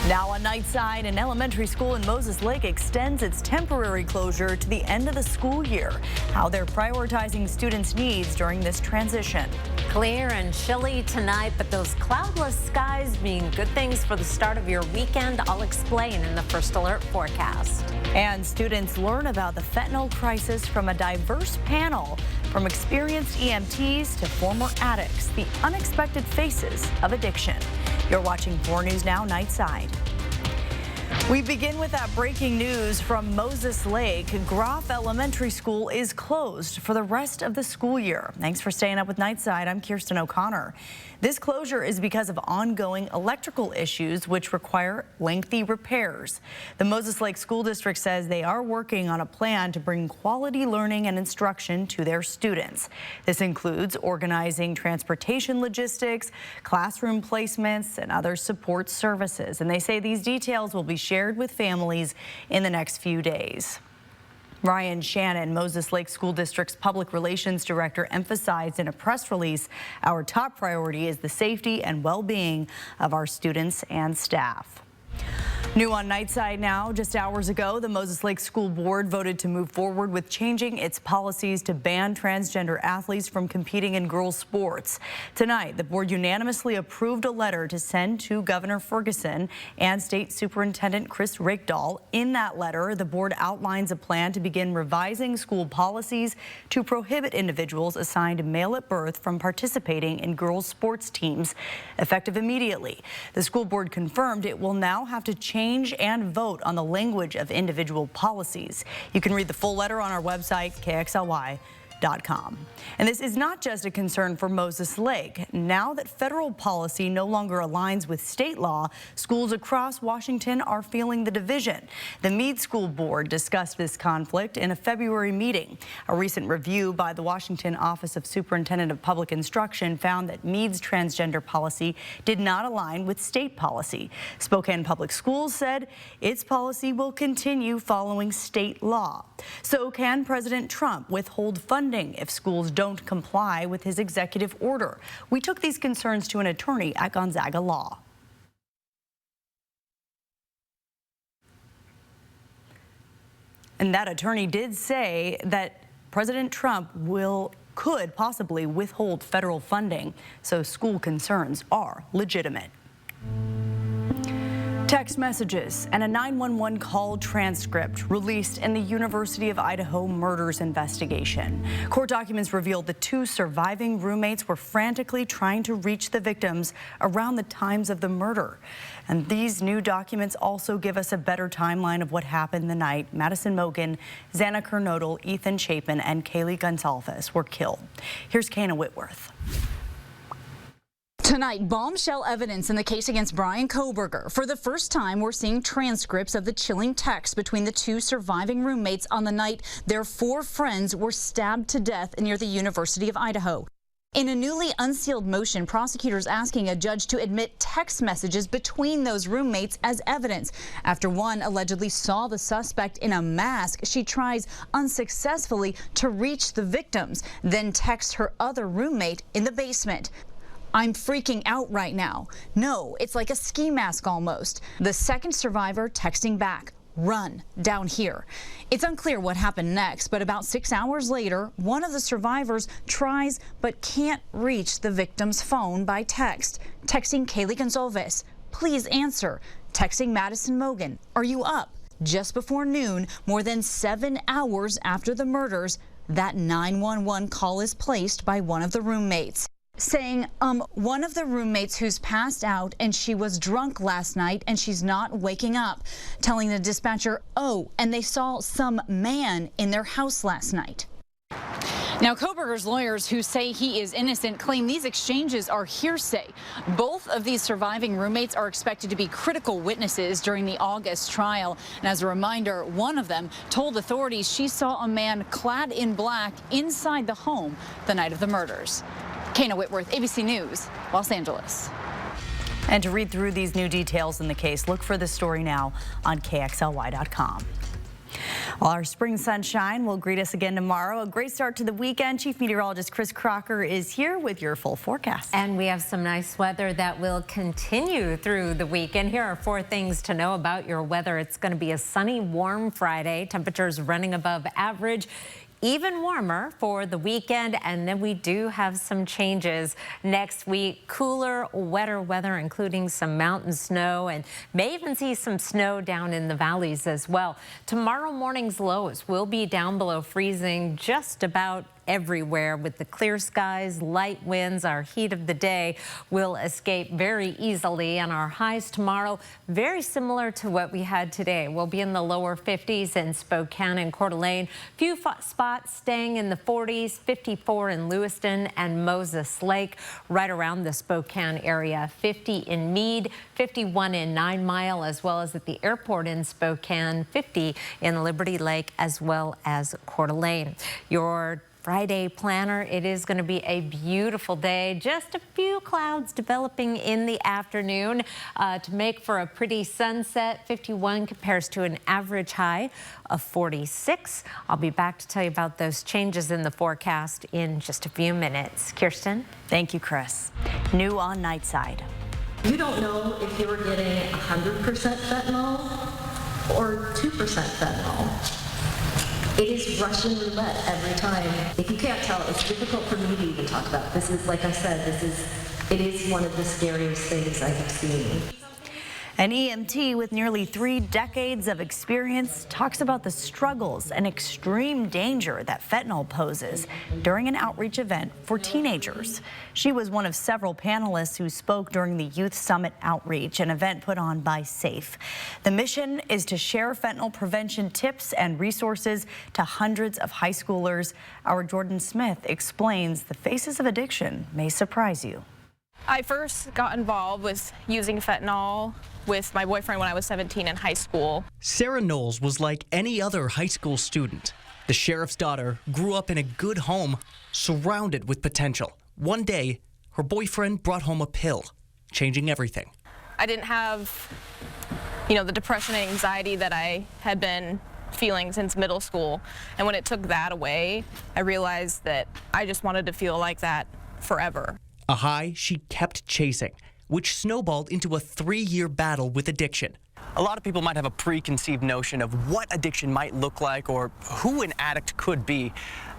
Now on Nightside, an elementary school in Moses Lake extends its temporary closure to the end of the school year. How they're prioritizing students' needs during this transition. Clear and chilly tonight, but those cloudless skies mean good things for the start of your weekend. I'll explain in the First Alert forecast. And students learn about the fentanyl crisis from a diverse panel, from experienced EMTs to former addicts, the unexpected faces of addiction. You're watching 4 News Now Nightside. We begin with that breaking news from Moses Lake. Groff Elementary School is closed for the rest of the school year. Thanks for staying up with Nightside. I'm Kirsten O'Connor. This closure is because of ongoing electrical issues which require lengthy repairs. The Moses Lake School District says they are working on a plan to bring quality learning and instruction to their students. This includes organizing transportation logistics, classroom placements, and other support services. And they say these details will be shared with families in the next few days. Ryan Shannon, Moses Lake School District's Public Relations Director, emphasized in a press release, our top priority is the safety and well-being of our students and staff. New on Nightside now, just hours ago, the Moses Lake School Board voted to move forward with changing its policies to ban transgender athletes from competing in girls' sports. Tonight, the board unanimously approved a letter to send to Governor Ferguson and State Superintendent Chris Rickdahl. In that letter, the board outlines a plan to begin revising school policies to prohibit individuals assigned male at birth from participating in girls' sports teams, effective immediately. The school board confirmed it will now have to change and vote on the language of individual policies. You can read the full letter on our website, KXLY.com. And this is not just a concern for Moses Lake. Now that federal policy no longer aligns with state law, schools across Washington are feeling the division. The Meade School Board discussed this conflict in a February meeting. A recent review by the Washington Office of Superintendent of Public Instruction found that Meade's transgender policy did not align with state policy. Spokane Public Schools said its policy will continue following state law. So can President Trump withhold funding if schools don't comply with his executive order? We took these concerns to an attorney at Gonzaga Law. And that attorney did say that President Trump could possibly withhold federal funding, so school concerns are legitimate. Text messages and a 911 call transcript released in the University of Idaho murders investigation. Court documents revealed the 2 surviving roommates were frantically trying to reach the victims around the times of the murder. And these new documents also give us a better timeline of what happened the night Madison Mogen, Xana Kernodle, Ethan Chapin, and Kaylee Gonsalves were killed. Here's Kana Whitworth. Tonight, bombshell evidence in the case against Brian Kohberger. For the first time, we're seeing transcripts of the chilling text between the 2 surviving roommates on the night their 4 friends were stabbed to death near the University of Idaho. In a newly unsealed motion, prosecutors asking a judge to admit text messages between those roommates as evidence. After one allegedly saw the suspect in a mask, she tries unsuccessfully to reach the victims, then texts her other roommate in the basement. I'm freaking out right now. No, it's like a ski mask almost. The second survivor texting back, run, down here. It's unclear what happened next, but about 6 hours later, one of the survivors tries but can't reach the victim's phone by text. Texting Kaylee Gonsalves, please answer. Texting Madison Mogen, are you up? Just before noon, more than 7 hours after the murders, that 911 call is placed by one of the roommates, saying, one of the roommates who's passed out and she was drunk last night and she's not waking up. Telling the dispatcher, oh, and they saw some man in their house last night. Now, Kohberger's lawyers, who say he is innocent, claim these exchanges are hearsay. Both of these surviving roommates are expected to be critical witnesses during the August trial. And as a reminder, one of them told authorities she saw a man clad in black inside the home the night of the murders. Kana Whitworth, ABC News, Los Angeles. And to read through these new details in the case, look for this story now on KXLY.com. Well, our spring sunshine will greet us again tomorrow. A great start to the weekend. Chief Meteorologist Chris Crocker is here with your full forecast. And we have some nice weather that will continue through the weekend. Here are 4 things to know about your weather. It's going to be a sunny, warm Friday. Temperatures running above average. Even warmer for the weekend, and then we do have some changes next week. Cooler, wetter weather, including some mountain snow, and may even see some snow down in the valleys as well. Tomorrow morning's lows will be down below freezing just about everywhere with the clear skies, light winds. Our heat of the day will escape very easily, and our highs tomorrow very similar to what we had today. We'll be in the lower 50s in Spokane and Coeur d'Alene. Few spots staying in the 40s, 54 in Lewiston and Moses Lake, right around the Spokane area. 50 in Meade, 51 in 9 Mile, as well as at the airport in Spokane, 50 in Liberty Lake, as well as Coeur d'Alene. Your Friday planner, it is going to be a beautiful day. Just a few clouds developing in the afternoon to make for a pretty sunset. 51 compares to an average high of 46. I'll be back to tell you about those changes in the forecast in just a few minutes. Kirsten? Thank you, Chris. New on Nightside. You don't know if you're getting 100% fentanyl or 2% fentanyl. It is Russian roulette every time. If you can't tell, it's difficult for me to even talk about. This is, like I said, it is one of the scariest things I have seen. An EMT with nearly 3 decades of experience talks about the struggles and extreme danger that fentanyl poses during an outreach event for teenagers. She was one of several panelists who spoke during the Youth Summit Outreach, an event put on by SAFE. The mission is to share fentanyl prevention tips and resources to hundreds of high schoolers. Our Jordan Smith explains the faces of addiction may surprise you. I first got involved with using fentanyl with my boyfriend when I was 17 in high school. Sarah Knowles was like any other high school student. The sheriff's daughter grew up in a good home, surrounded with potential. One day, her boyfriend brought home a pill, changing everything. I didn't have, the depression and anxiety that I had been feeling since middle school. And when it took that away, I realized that I just wanted to feel like that forever. A high she kept chasing, which snowballed into a 3-year battle with addiction. A lot of people might have a preconceived notion of what addiction might look like or who an addict could be.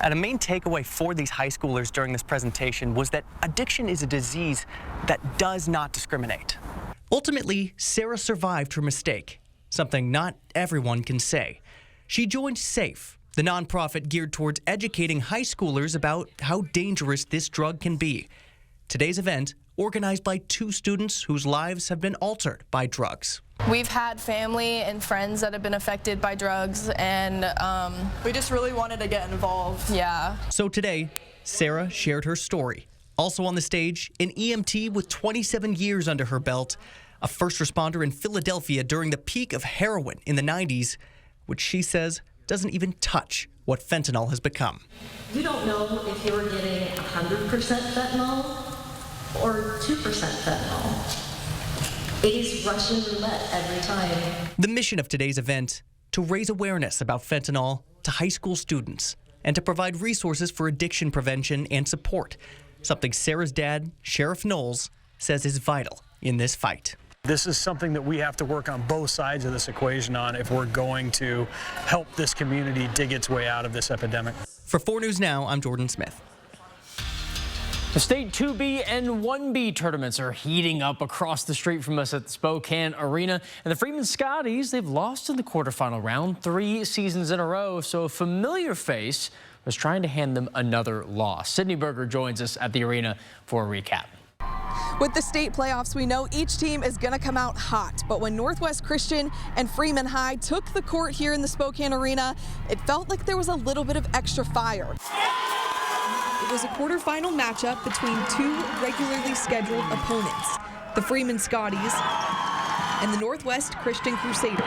And a main takeaway for these high schoolers during this presentation was that addiction is a disease that does not discriminate. Ultimately, Sarah survived her mistake, something not everyone can say. She joined SAFE, the nonprofit geared towards educating high schoolers about how dangerous this drug can be. Today's event, organized by 2 students whose lives have been altered by drugs. We've had family and friends that have been affected by drugs, and we just really wanted to get involved. Yeah. So today, Sarah shared her story. Also on the stage, an EMT with 27 years under her belt, a first responder in Philadelphia during the peak of heroin in the 90s, which she says doesn't even touch what fentanyl has become. You don't know if you're getting 100% fentanyl or 2% fentanyl. It is Russian roulette every time. The mission of today's event, to raise awareness about fentanyl to high school students and to provide resources for addiction prevention and support, something Sarah's dad, Sheriff Knowles, says is vital in this fight. This is something that we have to work on both sides of this equation on if we're going to help this community dig its way out of this epidemic. For 4 News Now, I'm Jordan Smith. The state 2B and 1B tournaments are heating up across the street from us at the Spokane Arena. And the Freeman Scotties, they've lost in the quarterfinal round 3 seasons in a row. So a familiar face was trying to hand them another loss. Sydney Berger joins us at the arena for a recap. With the state playoffs, we know each team is going to come out hot. But when Northwest Christian and Freeman High took the court here in the Spokane Arena, it felt like there was a little bit of extra fire. It was a quarterfinal matchup between 2 regularly scheduled opponents, the Freeman Scotties and the Northwest Christian Crusaders.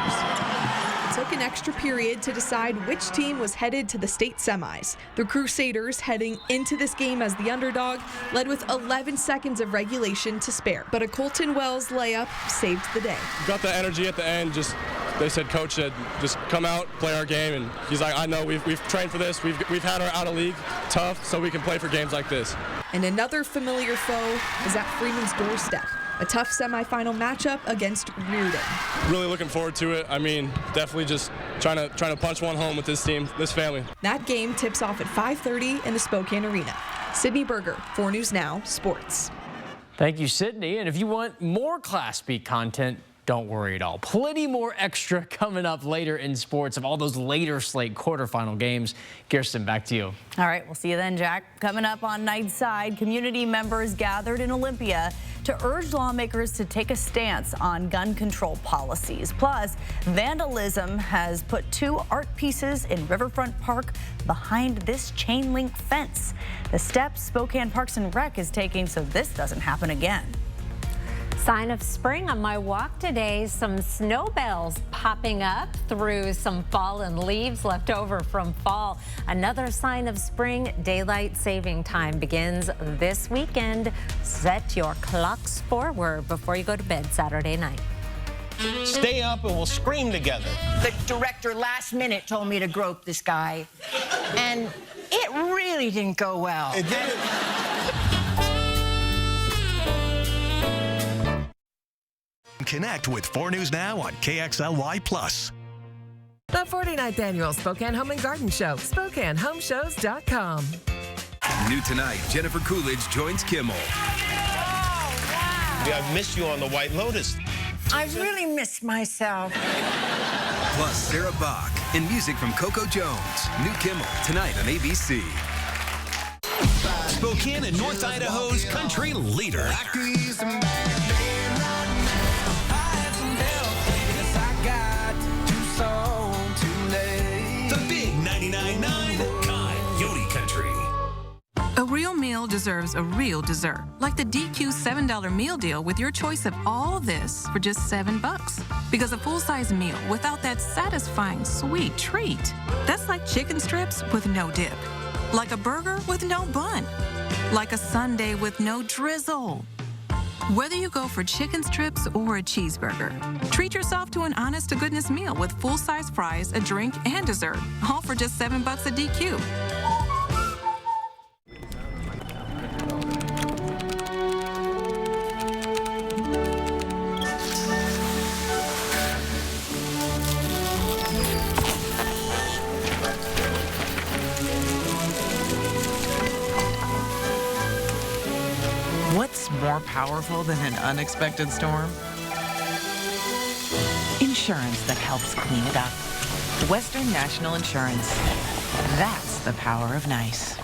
It took an extra period to decide which team was headed to the state semis. The Crusaders, heading into this game as the underdog, led with 11 seconds of regulation to spare. But a Colton Wells layup saved the day. Got the energy at the end, just they said, Coach said, just come out, play our game. And he's like, I know, we've trained for this. We've had our out-of-league tough, so we can play for games like this. And another familiar foe is at Freeman's doorstep. A tough semifinal matchup against Reardon. Really looking forward to it. I mean, definitely just trying to punch one home with this team, this family. That game tips off at 5:30 in the Spokane Arena. Sydney Berger, 4 News Now Sports. Thank you, Sydney. And if you want more Class B content, don't worry at all. Plenty more extra coming up later in sports of all those later slate quarterfinal games. Kirsten, back to you. All right, we'll see you then, Jack. Coming up on Nightside, community members gathered in Olympia to urge lawmakers to take a stance on gun control policies. Plus, vandalism has put 2 art pieces in Riverfront Park behind this chain link fence. The steps Spokane Parks and Rec is taking so this doesn't happen again. Sign of spring on my walk today. Some snow bells popping up through some fallen leaves left over from fall. Another sign of spring, daylight saving time begins this weekend. Set your clocks forward before you go to bed Saturday night. Stay up and we'll scream together. The director last minute told me to grope this guy, and it really didn't go well. It didn't. Connect with 4 News Now on KXLY+. The 49th Annual Spokane Home and Garden Show, SpokaneHomeShows.com. New tonight, Jennifer Coolidge joins Kimmel. Yeah, I missed you on the White Lotus. I really missed myself. Plus Sarah Bach and music from Coco Jones. New Kimmel tonight on ABC. Spokane and North Idaho's country leader. The big 99.9 Coyote Country. A real meal deserves a real dessert, like the DQ $7 meal deal with your choice of all this for just $7. Because a full-size meal without that satisfying sweet treat, that's like chicken strips with no dip, like a burger with no bun, like a sundae with no drizzle. Whether you go for chicken strips or a cheeseburger, treat yourself to an honest-to-goodness meal with full-size fries, a drink, and dessert, all for just $7 a DQ. What's more powerful than an unexpected storm? Insurance that helps clean it up. Western National Insurance. That's the power of nice.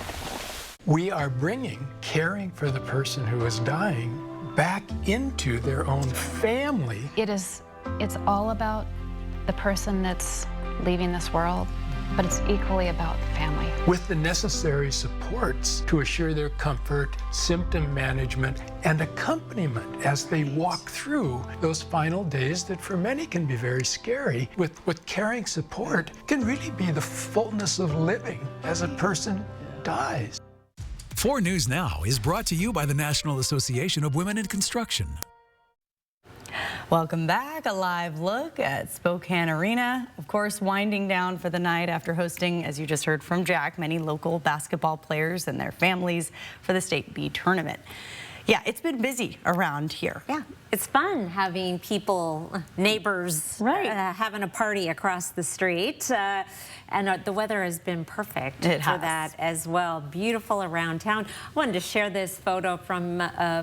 We are bringing caring for the person who is dying back into their own family. It's all about the person that's leaving this world, but it's equally about the family. With the necessary supports to assure their comfort, symptom management, and accompaniment as they walk through those final days that for many can be very scary. With caring support can really be the fullness of living as a person dies. 4 News Now is brought to you by the National Association of Women in Construction. Welcome back. A live look at Spokane Arena. Of course, winding down for the night after hosting, as you just heard from Jack, many local basketball players and their families for the State B tournament. Yeah, it's been busy around here. Yeah, it's fun having people, neighbors, having a party across the street. And the weather has been perfect for that as well. Beautiful around town. I wanted to share this photo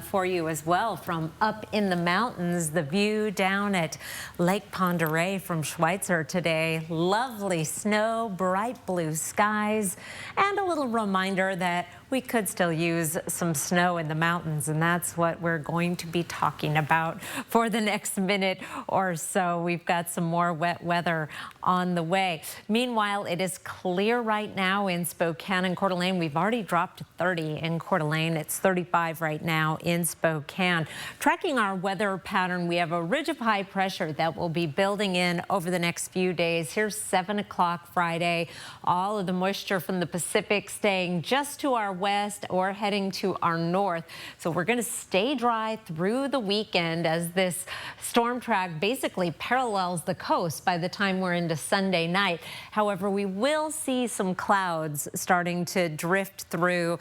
for you as well from up in the mountains. The view down at Lake Pend Oreille from Schweitzer today. Lovely snow, bright blue skies, and a little reminder that we could still use some snow in the mountains, and that's what we're going to be talking about for the next minute or so. We've got some more wet weather on the way. Meanwhile, it is clear right now in Spokane and Coeur d'Alene. We've already dropped to 30 in Coeur d'Alene. It's 35 right now in Spokane. Tracking our weather pattern, we have a ridge of high pressure that will be building in over the next few days. Here's 7 o'clock Friday. All of the moisture from the Pacific staying just to our west or heading to our north. So we're going to stay dry through the weekend as this storm track basically parallels the coast by the time we're into Sunday night. However, we will see some clouds starting to drift through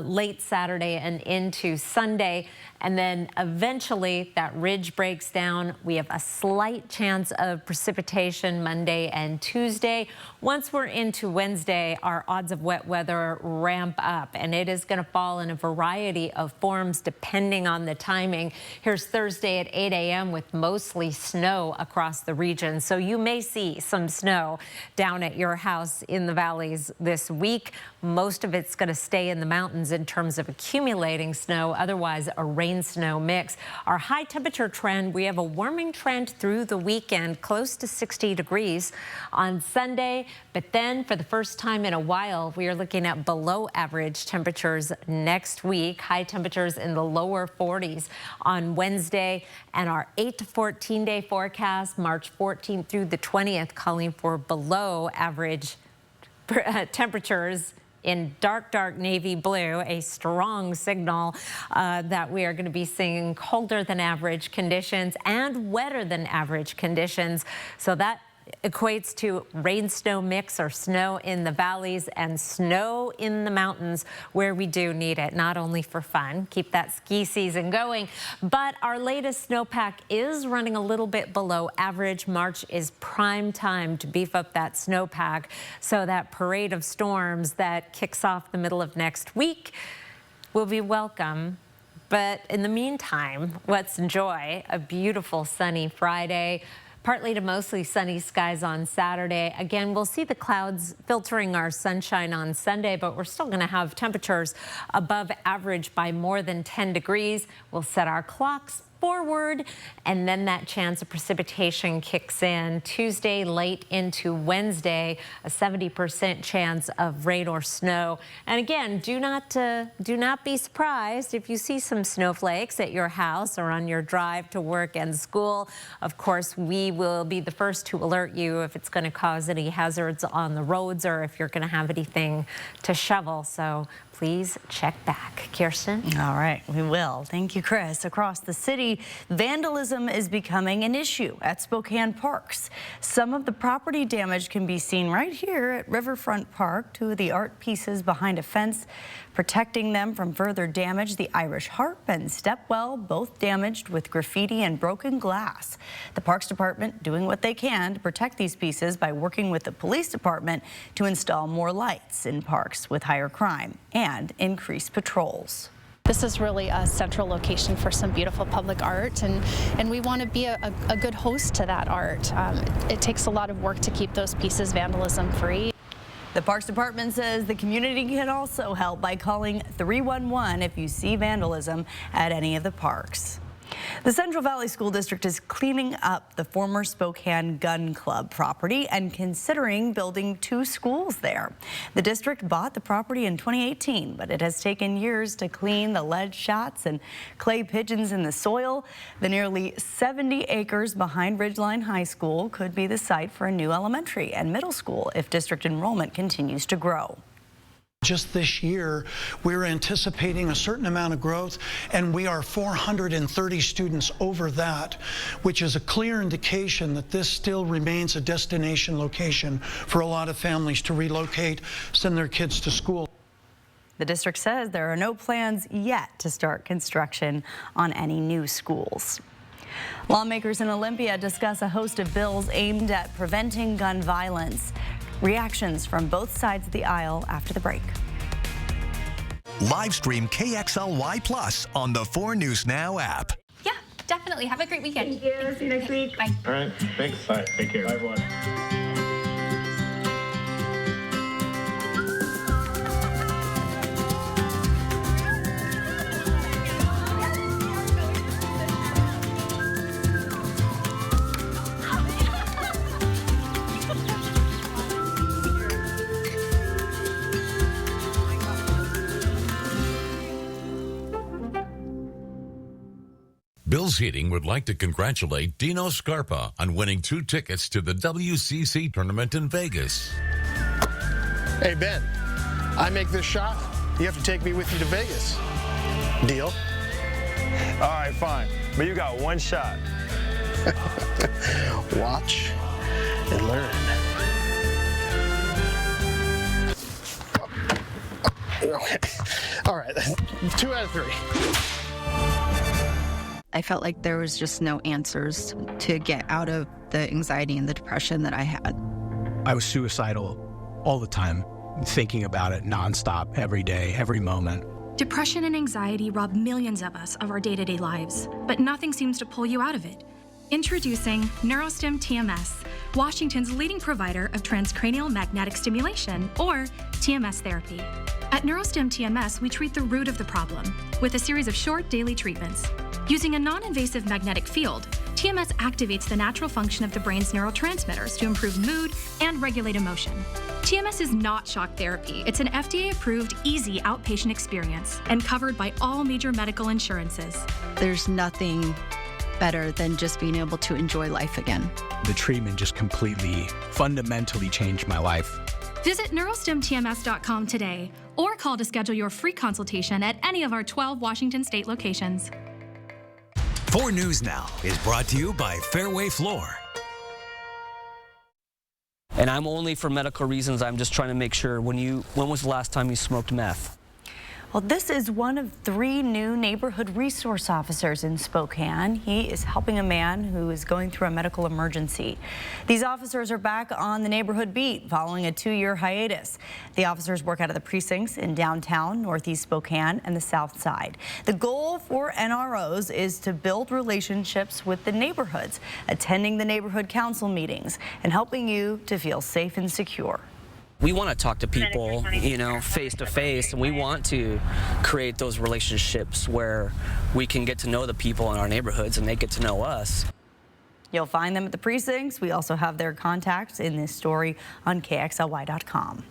late Saturday and into Sunday. And then eventually that ridge breaks down. We have a slight chance of precipitation Monday and Tuesday. Once we're into Wednesday, our odds of wet weather ramp up, and it is going to fall in a variety of forms depending on the timing. Here's Thursday at 8 a.m. with mostly snow across the region. So you may see some snow down at your house in the valleys this week. Most of it's going to stay in the mountains in terms of accumulating snow, otherwise a rain-snow mix. Our high temperature trend, we have a warming trend through the weekend, close to 60 degrees on Sunday. But then for the first time in a while, we are looking at below average temperatures next week. High temperatures in the lower 40s on Wednesday, and our 8 to 14 day forecast, March 14th through the 20th, calling for below average temperatures in dark navy blue, a strong signal that we are going to be seeing colder than average conditions and wetter than average conditions. So that equates to rain-snow mix or snow in the valleys and snow in the mountains where we do need it, not only for fun, keep that ski season going, but our latest snowpack is running a little bit below average. March is prime time to beef up that snowpack, so that parade of storms that kicks off the middle of next week will be welcome. But in the meantime, let's enjoy a beautiful sunny Friday. Partly to mostly sunny skies on Saturday. Again, we'll see the clouds filtering our sunshine on Sunday, but we're still going to have temperatures above average by more than 10 degrees. We'll set our clocks forward, and then that chance of precipitation kicks in Tuesday late into Wednesday, a 70% chance of rain or snow. And again, do not be surprised if you see some snowflakes at your house or on your drive to work and school. Of course, we will be the first to alert you if it's going to cause any hazards on the roads or if you're going to have anything to shovel. So please check back. Kirsten? All right, we will. Thank you, Chris. Across the city, vandalism is becoming an issue at Spokane parks. Some of the property damage can be seen right here at Riverfront Park. Two of the art pieces behind a fence protecting them from further damage. The Irish Harp and Stepwell, both damaged with graffiti and broken glass. The Parks Department doing what they can to protect these pieces by working with the police department to install more lights in parks with higher crime and increase patrols. This is really a central location for some beautiful public art, and we want to be a good host to that art. It takes a lot of work to keep those pieces vandalism free. The Parks Department says the community can also help by calling 311 if you see vandalism at any of the parks. The Central Valley School District is cleaning up the former Spokane Gun Club property and considering building 2 schools there. The district bought the property in 2018, but it has taken years to clean the lead shots and clay pigeons in the soil. The nearly 70 acres behind Ridgeline High School could be the site for a new elementary and middle school if district enrollment continues to grow. Just this year, we're anticipating a certain amount of growth, and we are 430 students over that, which is a clear indication that this still remains a destination location for a lot of families to relocate, send their kids to school. The district says there are no plans yet to start construction on any new schools. Lawmakers in Olympia discuss a host of bills aimed at preventing gun violence. Reactions from both sides of the aisle after the break. Live stream KXLY Plus on the 4 News Now app. Yeah, definitely. Have a great weekend. Thank you. See you next week. Bye. All right. Thanks. All right. Take care. Bye, everyone. Bill's Heating would like to congratulate Dino Scarpa on winning 2 tickets to the WCC tournament in Vegas. Hey, Ben, I make this shot, you have to take me with you to Vegas. Deal? All right, fine. But you got one shot. Watch and learn. Okay. All right, 2 out of 3. I felt like there was just no answers to get out of the anxiety and the depression that I had. I was suicidal all the time, thinking about it nonstop, every day, every moment. Depression and anxiety rob millions of us of our day-to-day lives, but nothing seems to pull you out of it. Introducing NeuroStim TMS, Washington's leading provider of transcranial magnetic stimulation, or TMS therapy. At NeuroStim TMS, we treat the root of the problem with a series of short daily treatments. Using a non-invasive magnetic field, TMS activates the natural function of the brain's neurotransmitters to improve mood and regulate emotion. TMS is not shock therapy. It's an FDA-approved, easy outpatient experience and covered by all major medical insurances. There's nothing better than just being able to enjoy life again. The treatment just completely, fundamentally changed my life. Visit neurostimtms.com today or call to schedule your free consultation at any of our 12 Washington state locations. 4 News Now is brought to you by Fairway Floor. And I'm only for medical reasons. I'm just trying to make sure. When was the last time you smoked meth? Well, this is one of 3 new neighborhood resource officers in Spokane. He is helping a man who is going through a medical emergency. These officers are back on the neighborhood beat following a 2-year hiatus. The officers work out of the precincts in downtown, northeast Spokane, and the south side. The goal for NROs is to build relationships with the neighborhoods, attending the neighborhood council meetings, and helping you to feel safe and secure. We want to talk to people, face to face, and we want to create those relationships where we can get to know the people in our neighborhoods and they get to know us. You'll find them at the precincts. We also have their contacts in this story on KXLY.com.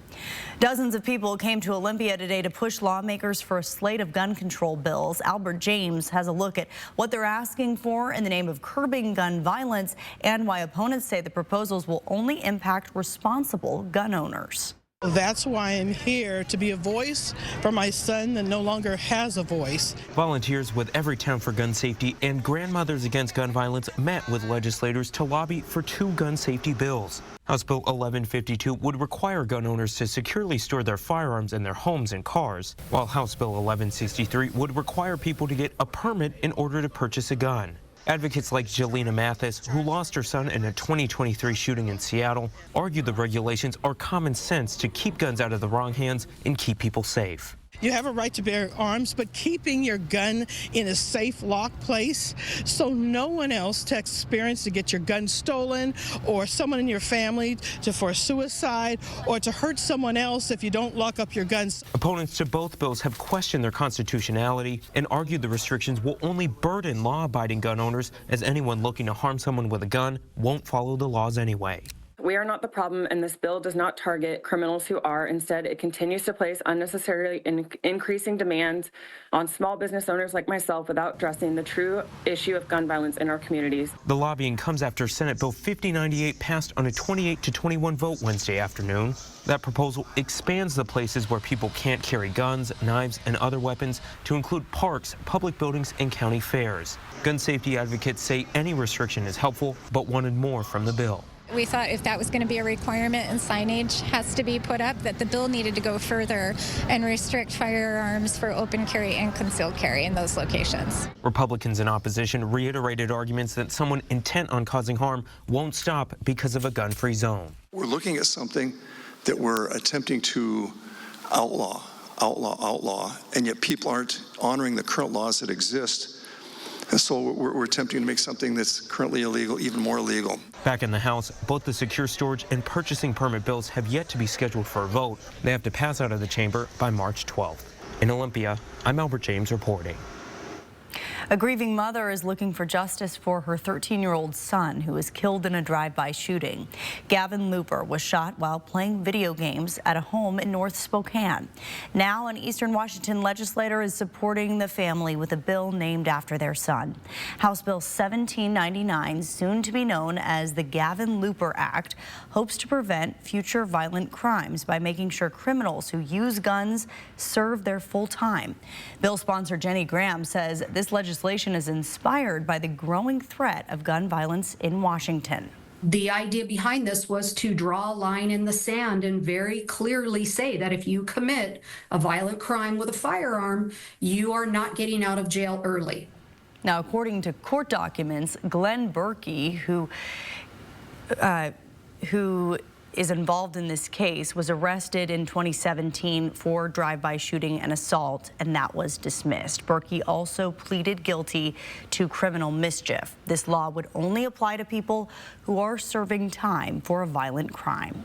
Dozens of people came to Olympia today to push lawmakers for a slate of gun control bills. Albert James has a look at what they're asking for in the name of curbing gun violence and why opponents say the proposals will only impact responsible gun owners. That's why I'm here, to be a voice for my son that no longer has a voice. Volunteers with Everytown for Gun Safety and Grandmothers Against Gun Violence met with legislators to lobby for 2 gun safety bills. House Bill 1152 would require gun owners to securely store their firearms in their homes and cars, while House Bill 1163 would require people to get a permit in order to purchase a gun. Advocates like Jelena Mathis, who lost her son in a 2023 shooting in Seattle, argue the regulations are common sense to keep guns out of the wrong hands and keep people safe. You have a right to bear arms, but keeping your gun in a safe, locked place so no one else takes experience to get your gun stolen, or someone in your family for suicide, or to hurt someone else if you don't lock up your guns. Opponents to both bills have questioned their constitutionality and argued the restrictions will only burden law-abiding gun owners, as anyone looking to harm someone with a gun won't follow the laws anyway. We are not the problem, and this bill does not target criminals who are. Instead, it continues to place unnecessarily increasing demands on small business owners like myself without addressing the true issue of gun violence in our communities. The lobbying comes after Senate Bill 5098 passed on a 28-21 vote Wednesday afternoon. That proposal expands the places where people can't carry guns, knives, and other weapons to include parks, public buildings, and county fairs. Gun safety advocates say any restriction is helpful, but wanted more from the bill. We thought if that was going to be a requirement and signage has to be put up, that the bill needed to go further and restrict firearms for open carry and concealed carry in those locations. Republicans in opposition reiterated arguments that someone intent on causing harm won't stop because of a gun-free zone. We're looking at something that we're attempting to outlaw, and yet people aren't honoring the current laws that exist. And so we're attempting to make something that's currently illegal even more illegal. Back in the House, both the secure storage and purchasing permit bills have yet to be scheduled for a vote. They have to pass out of the chamber by March 12th. In Olympia, I'm Albert James reporting. A grieving mother is looking for justice for her 13-year-old son who was killed in a drive-by shooting. Gavin Looper was shot while playing video games at a home in North Spokane. Now an Eastern Washington legislator is supporting the family with a bill named after their son. House Bill 1799, soon to be known as the Gavin Looper Act, hopes to prevent future violent crimes by making sure criminals who use guns serve their full time. Bill sponsor Jenny Graham says this legislation is inspired by the growing threat of gun violence in Washington. The idea behind this was to draw a line in the sand and very clearly say that if you commit a violent crime with a firearm, you are not getting out of jail early. Now, according to court documents, Glenn Berkey, who is involved in this case, was arrested in 2017 for drive-by shooting and assault, and that was dismissed. Berkey also pleaded guilty to criminal mischief. This law would only apply to people who are serving time for a violent crime.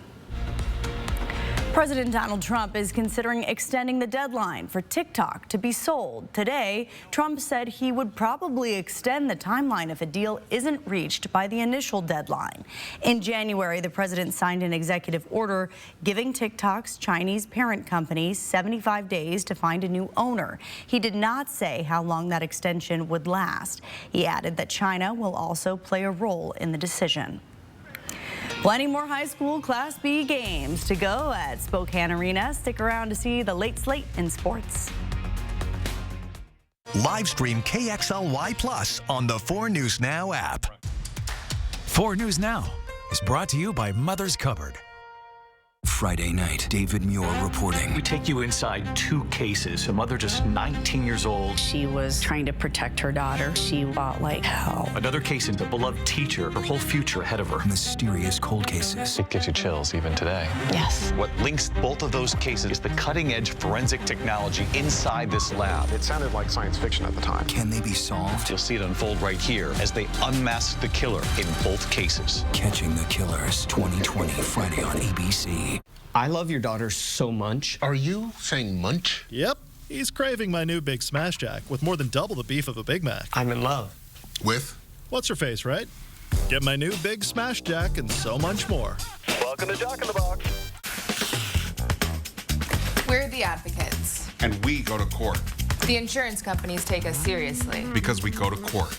President Donald Trump is considering extending the deadline for TikTok to be sold. Today, Trump said he would probably extend the timeline if a deal isn't reached by the initial deadline. In January, the president signed an executive order giving TikTok's Chinese parent company 75 days to find a new owner. He did not say how long that extension would last. He added that China will also play a role in the decision. Plenty more high school Class B games to go at Spokane Arena. Stick around to see the late slate in sports. Live stream KXLY Plus on the 4 News Now app. 4 News Now is brought to you by Mother's Cupboard. Friday night, David Muir reporting. We take you inside 2 cases. A mother just 19 years old. She was trying to protect her daughter. She fought like hell. Another case into a beloved teacher, her whole future ahead of her. Mysterious cold cases. It gives you chills even today. Yes. What links both of those cases is the cutting-edge forensic technology inside this lab. It sounded like science fiction at the time. Can they be solved? You'll see it unfold right here as they unmask the killer in both cases. Catching the Killers, 2020, Friday on ABC. I love your daughter so much. Are you saying munch? Yep. He's craving my new Big Smash Jack with more than double the beef of a Big Mac. I'm in love. With? What's her face, right? Get my new Big Smash Jack and so much more. Welcome to Jack in the Box. We're the advocates. And we go to court. The insurance companies take us seriously. Because we go to court.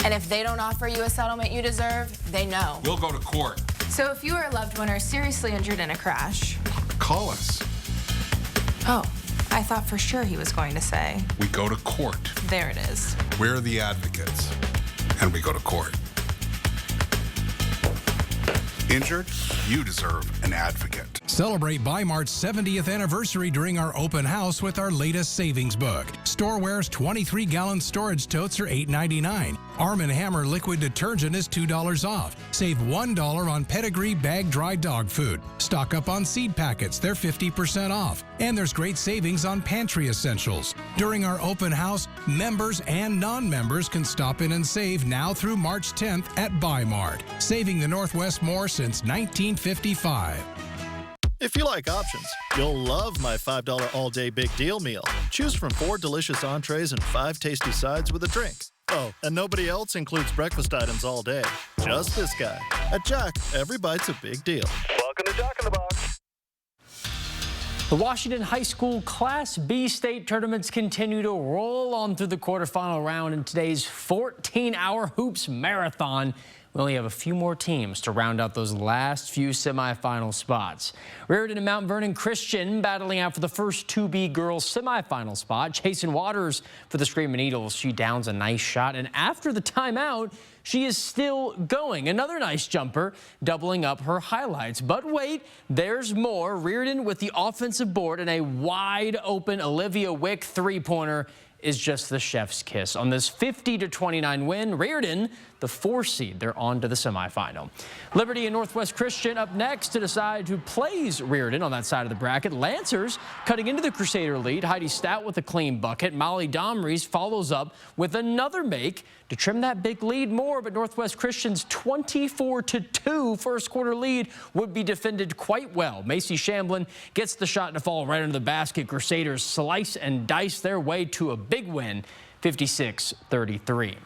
And if they don't offer you a settlement you deserve, they know. We'll go to court. So if you or a loved one are seriously injured in a crash... Call us. Oh, I thought for sure he was going to say... We go to court. There it is. We're the advocates. And we go to court. Injured? You deserve an advocate. Celebrate Bi-Mart's 70th anniversary during our open house with our latest savings book. Storeware's 23-gallon storage totes are $8.99. Arm & Hammer liquid detergent is $2 off. Save $1 on Pedigree bag dry dog food. Stock up on seed packets, they're 50% off. And there's great savings on pantry essentials. During our open house, members and non-members can stop in and save now through March 10th at Bi-Mart, saving the Northwest more since 1955. If you like options, you'll love my $5 all-day big deal meal. Choose from 4 delicious entrees and 5 tasty sides with a drink. Oh, and nobody else includes breakfast items all day. Just this guy. At Jack, every bite's a big deal. Welcome to Jack in the Box. The Washington High School Class B state tournaments continue to roll on through the quarterfinal round in today's 14-hour hoops marathon. We only have a few more teams to round out those last few semifinal spots. Raritan and Mount Vernon Christian battling out for the first 2B girls semifinal spot. Jason Waters for the Screaming Eagles. She downs a nice shot, and after the timeout, she is still going. Another nice jumper, doubling up her highlights. But wait, there's more. Raritan with the offensive board and a wide open Olivia Wick three-pointer is just the chef's kiss. On this 50-29 win, Raritan, the 4 seed, they're on to the semifinal. Liberty and Northwest Christian up next to decide who plays Raritan on that side of the bracket. Lancers cutting into the Crusader lead. Heidi Stout with a clean bucket. Molly Domries follows up with another make to trim that big lead more, but Northwest Christian's 24-2 first quarter lead would be defended quite well. Macy Shamblin gets the shot to fall right under the basket. Crusaders slice and dice their way to a big win, 56-33.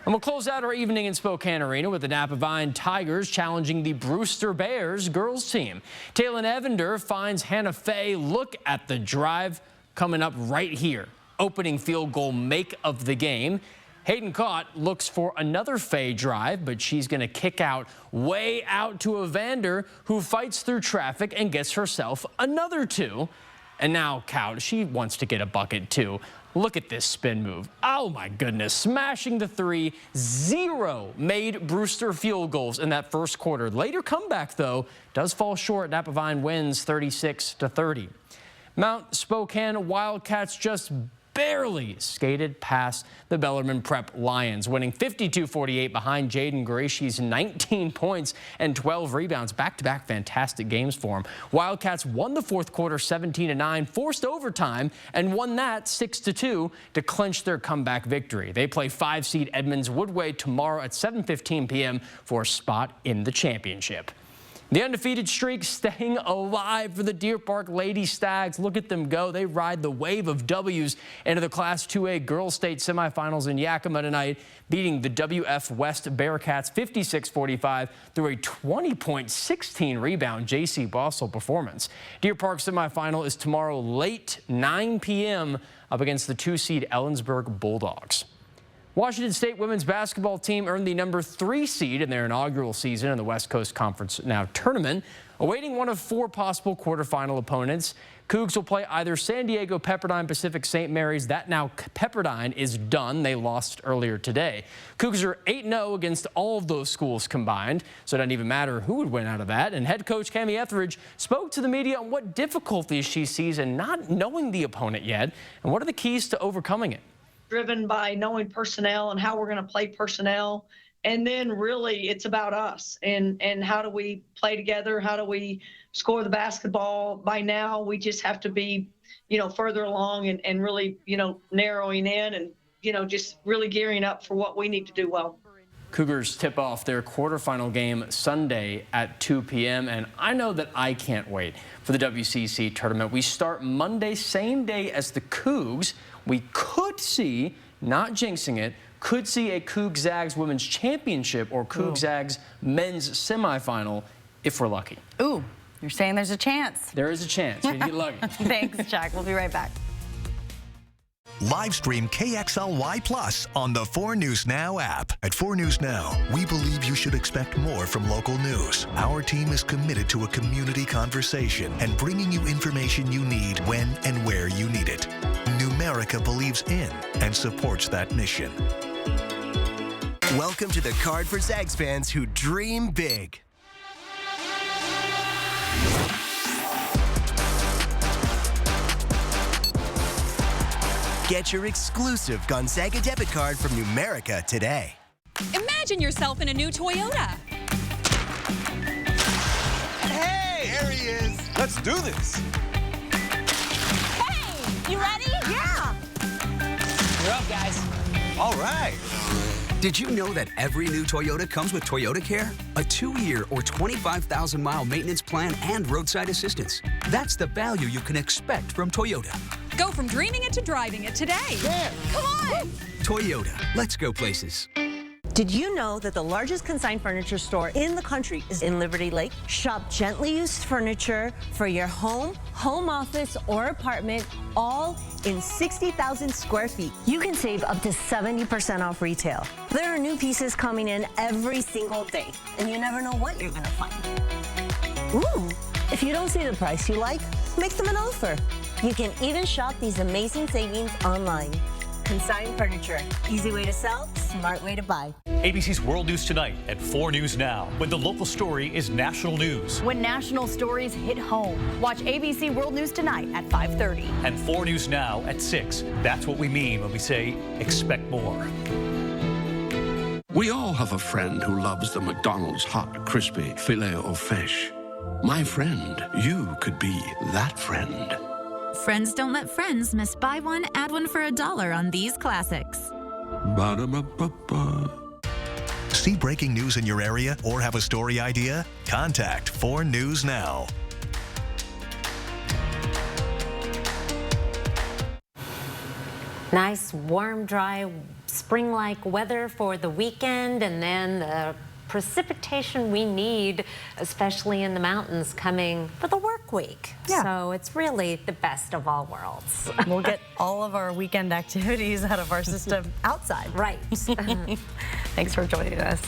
And we'll close out our evening in Spokane Arena with the Napavine Tigers challenging the Brewster Bears girls team. Taylon Evander finds Hannah Fay. Look at the drive coming up right here. Opening field goal make of the game. Hayden Cott looks for another Fay drive, but she's going to kick out way out to Evander, who fights through traffic and gets herself another 2. And now Cowd, she wants to get a bucket too. Look at this spin move. Oh my goodness, smashing the 3. 0 made Brewster field goals in that first quarter. Later comeback though does fall short. Napavine wins 36-30. Mount Spokane Wildcats just barely skated past the Bellarmine Prep Lions, winning 52-48 behind Jaden Gracy's 19 points and 12 rebounds. Back-to-back fantastic games for him. Wildcats won the fourth quarter 17-9, forced overtime, and won that 6-2 to clinch their comeback victory. They play 5-seed Edmonds Woodway tomorrow at 7:15 p.m. for a spot in the championship. The undefeated streak staying alive for the Deer Park Lady Stags. Look at them go. They ride the wave of W's into the Class 2A Girls State semifinals in Yakima tonight, beating the WF West Bearcats 56-45 through a 20.16 rebound J.C. Bossel performance. Deer Park semifinal is tomorrow late 9 p.m. up against the 2-seed Ellensburg Bulldogs. Washington State women's basketball team earned the number 3 seed in their inaugural season in the West Coast Conference Now tournament, awaiting one of 4 possible quarterfinal opponents. Cougs will play either San Diego, Pepperdine, Pacific St. Mary's. That now Pepperdine is done. They lost earlier today. Cougs are 8-0 against all of those schools combined, so it doesn't even matter who would win out of that. And head coach Cami Etheridge spoke to the media on what difficulties she sees in not knowing the opponent yet, and what are the keys to overcoming it. Driven by knowing personnel and how we're going to play personnel. And then really it's about us and how do we play together? How do we score the basketball? By now we just have to be, further along and really, narrowing in and, just really gearing up for what we need to do well. Cougars tip off their quarterfinal game Sunday at 2 p.m. And I know that I can't wait for the WCC tournament. We start Monday, same day as the Cougs. We could see, not jinxing it, could see a Cougs-Zags Women's Championship or Cougs-Zags Men's Semifinal if we're lucky. Ooh, you're saying there's a chance. There is a chance. We get lucky. Thanks, Jack. We'll be right back. Live stream KXLY Plus on the 4 News Now app. At 4 News Now, we believe you should expect more from local news. Our team is committed to a community conversation and bringing you information you need when and where you need it. Numerica believes in and supports that mission. Welcome to the card for Zags fans who dream big. Get your exclusive Gonzaga debit card from Numerica today. Imagine yourself in a new Toyota. Hey, there he is. Let's do this. Hey, you ready? Yeah. You're up, guys. All right. Did you know that every new Toyota comes with Toyota Care? A 2-year or 25,000-mile maintenance plan and roadside assistance. That's the value you can expect from Toyota. Go from dreaming it to driving it today. Yeah. Come on. Toyota, let's go places. Did you know that the largest consigned furniture store in the country is in Liberty Lake? Shop gently used furniture for your home, home office, or apartment, all in 60,000 square feet. You can save up to 70% off retail. There are new pieces coming in every single day, and you never know what you're gonna find. Ooh, if you don't see the price you like, make them an offer. You can even shop these amazing savings online. Consigned furniture. Easy way to sell, smart way to buy. ABC's World News Tonight at 4 News Now, when the local story is national news. When national stories hit home. Watch ABC World News Tonight at 5:30. And 4 News Now at 6. That's what we mean when we say expect more. We all have a friend who loves the McDonald's hot, crispy Filet-O-Fish. My friend, you could be that friend. Friends don't let friends miss buy one, add one for $1 on these classics. Ba-da-ba-ba-ba. See breaking news in your area or have a story idea? Contact 4 News Now. Nice, warm, dry, spring-like weather for the weekend, and then the precipitation we need, especially in the mountains, coming for the work week. Yeah. So it's really the best of all worlds. We'll get all of our weekend activities out of our system outside. Right. Thanks for joining us.